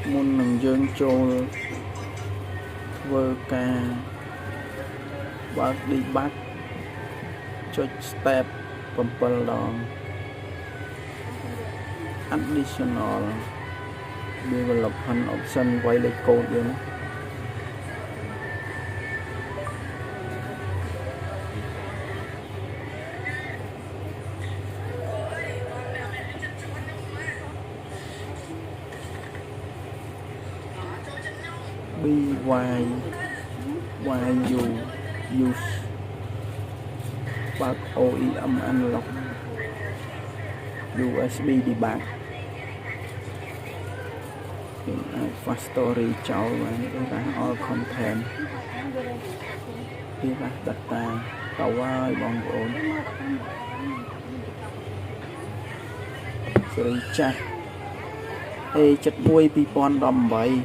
muôn nâng dương trôi vơ ca bác đi bắt cho step pempel đòn additional development option quay lại code vậy đó. BYU use bác OEM unlock USB debug fast story cháu và all content đi ra data tàu ơi bong ổn xử lý chat chất mùi pi pon đầm bầy